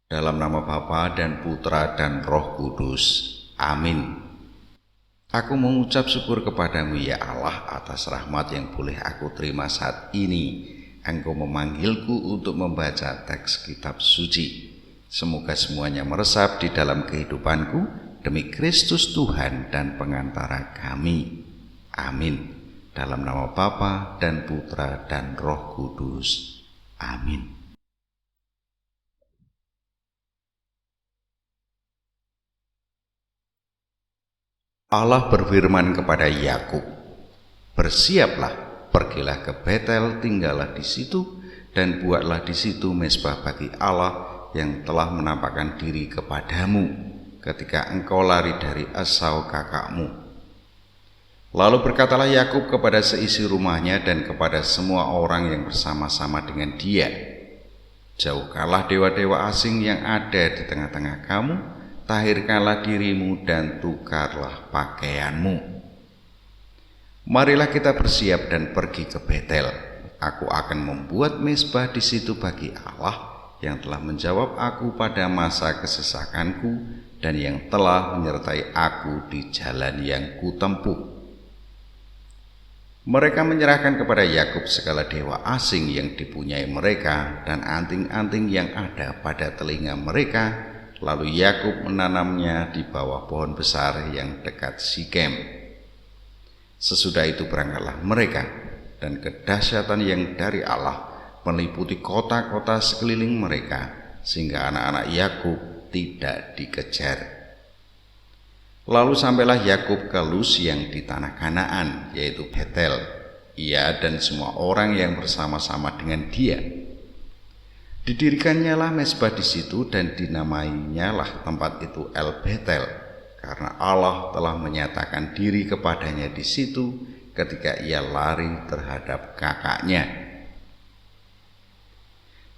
Dalam nama Bapa dan Putra dan Roh Kudus. Amin. Aku mengucap syukur kepadamu ya Allah atas rahmat yang boleh aku terima saat ini. Engkau memanggilku untuk membaca teks kitab suci. Semoga semuanya meresap di dalam kehidupanku demi Kristus Tuhan dan pengantara kami. Amin. Dalam nama Bapa dan Putra dan Roh Kudus. Amin. Allah berfirman kepada Yakub, "Bersiaplah, pergilah ke Betel, tinggallah di situ dan buatlah di situ mezbah bagi Allah yang telah menampakkan diri kepadamu ketika engkau lari dari Esau kakakmu." Lalu berkatalah Yakub kepada seisi rumahnya dan kepada semua orang yang bersama-sama dengan dia, "Jauhkanlah dewa-dewa asing yang ada di tengah-tengah kamu, tahirkanlah dirimu dan tukarlah pakaianmu. Marilah kita bersiap dan pergi ke Betel. Aku akan membuat mezbah di situ bagi Allah yang telah menjawab aku pada masa kesesakanku dan yang telah menyertai aku di jalan yang kutempuh." Mereka menyerahkan kepada Yakub segala dewa asing yang dipunyai mereka dan anting-anting yang ada pada telinga mereka. Lalu Yakub menanamnya di bawah pohon besar yang dekat Sikem. Sesudah itu berangkatlah mereka, dan kedahsyatan yang dari Allah meliputi kota-kota sekeliling mereka, sehingga anak-anak Yakub tidak dikejar. Lalu sampailah Yakub ke Luz yang di tanah Kanaan, yaitu Betel, ia dan semua orang yang bersama-sama dengan dia. Didirikannya lah mezbah di situ dan dinamainya lah tempat itu El Betel, karena Allah telah menyatakan diri kepadanya di situ ketika ia lari terhadap kakaknya.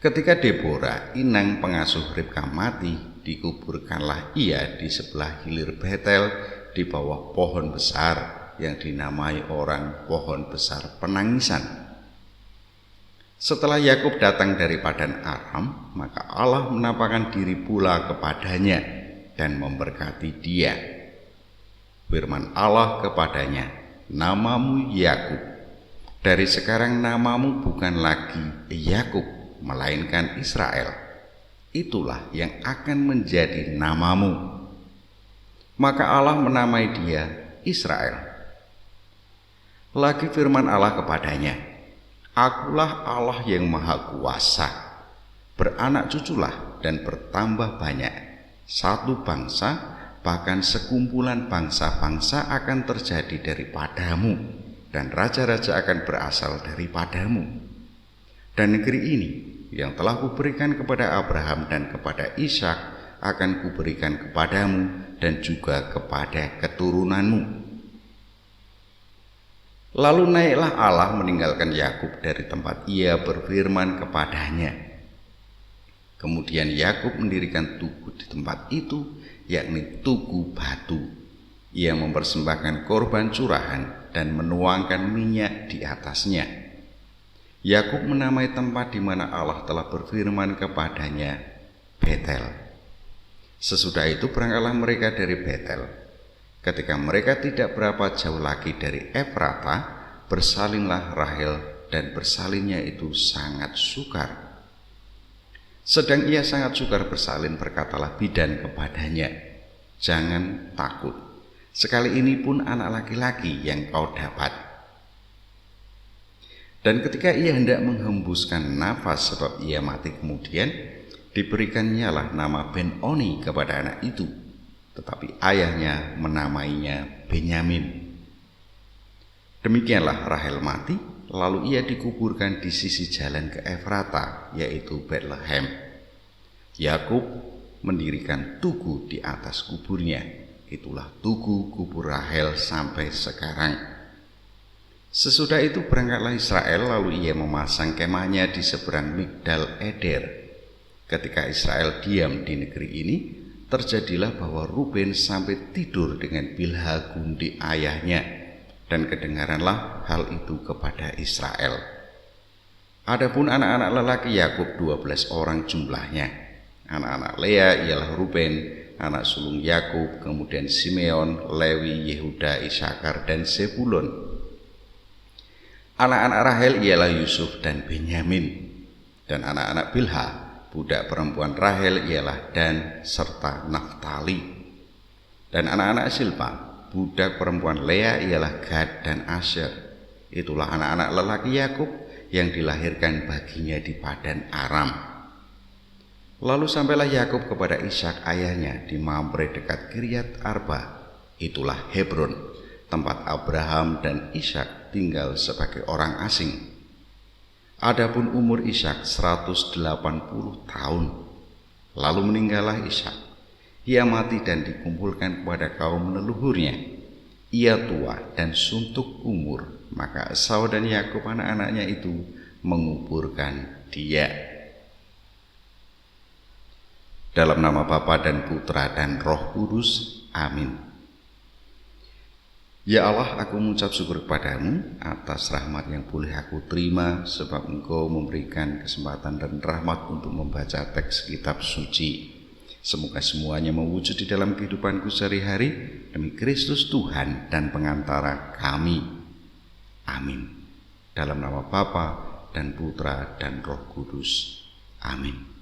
Ketika Deborah, inang pengasuh Ribka mati, dikuburkanlah ia di sebelah hilir Betel di bawah pohon besar yang dinamai orang pohon besar penangisan. Setelah Yakub datang dari Padan Aram, maka Allah menampakkan diri pula kepadanya dan memberkati dia. Firman Allah kepadanya, "Namamu Yakub. Dari sekarang namamu bukan lagi Yakub, melainkan Israel. Itulah yang akan menjadi namamu." Maka Allah menamai dia Israel. Lagi firman Allah kepadanya, "Akulah Allah yang Maha Kuasa. Beranak cuculah dan bertambah banyak. Satu bangsa, bahkan sekumpulan bangsa-bangsa akan terjadi daripadamu, dan raja-raja akan berasal daripadamu. Dan negeri ini yang telah kuberikan kepada Abraham dan kepada Ishak akan kuberikan kepadamu dan juga kepada keturunanmu." Lalu naiklah Allah meninggalkan Yakub dari tempat ia berfirman kepadanya. Kemudian Yakub mendirikan tugu di tempat itu, yakni Tugu Batu. Ia mempersembahkan korban curahan dan menuangkan minyak di atasnya. Yakub menamai tempat di mana Allah telah berfirman kepadanya Betel. Sesudah itu berangkatlah mereka dari Betel. Ketika mereka tidak berapa jauh lagi dari Efrata, bersalinlah Rahel, dan bersalinnya itu sangat sukar. Sedang ia sangat sukar bersalin, berkatalah bidan kepadanya, "Jangan takut, sekali ini pun anak laki-laki yang kau dapat." Dan ketika ia hendak menghembuskan nafas sebab ia mati kemudian, diberikannya lah nama Ben-Oni kepada anak itu. Tetapi ayahnya menamainya Benyamin. Demikianlah Rahel mati, lalu ia dikuburkan di sisi jalan ke Efrata, yaitu Betlehem. Yakub mendirikan tugu di atas kuburnya. Itulah tugu kubur Rahel sampai sekarang. Sesudah itu berangkatlah Israel, lalu ia memasang kemahnya di seberang Migdal Eder. Ketika Israel diam di negeri ini, terjadilah bahwa Ruben sampai tidur dengan Bilha gundi ayahnya, dan kedengaranlah hal itu kepada Israel. Adapun anak-anak lelaki Yakub 12 orang jumlahnya. Anak-anak Lea ialah Ruben, anak sulung Yakub, kemudian Simeon, Lewi, Yehuda, Isakar, dan Zebulon. Anak-anak Rahel ialah Yusuf dan Benyamin. Dan anak-anak Bilha, budak perempuan Rahel, ialah Dan serta Naftali. Dan anak-anak Silpa, budak perempuan Lea, ialah Gad dan Asher. Itulah anak-anak lelaki Yakub yang dilahirkan baginya di Padan Aram. Lalu sampailah Yakub kepada Ishak ayahnya di Mamre dekat Kiryat Arba. Itulah Hebron, tempat Abraham dan Ishak tinggal sebagai orang asing. Adapun umur Ishak 180 tahun. Lalu meninggallah Ishak. Ia mati dan dikumpulkan kepada kaum leluhurnya. Ia tua dan suntuk umur, maka Esau dan Yakub anak-anaknya itu menguburkan dia. Dalam nama Bapa dan Putra dan Roh Kudus. Amin. Ya Allah, aku mengucap syukur kepadamu atas rahmat yang boleh aku terima, sebab Engkau memberikan kesempatan dan rahmat untuk membaca teks kitab suci. Semoga semuanya mewujud di dalam kehidupanku sehari-hari demi Kristus Tuhan dan pengantara kami. Amin. Dalam nama Bapa dan Putra dan Roh Kudus. Amin.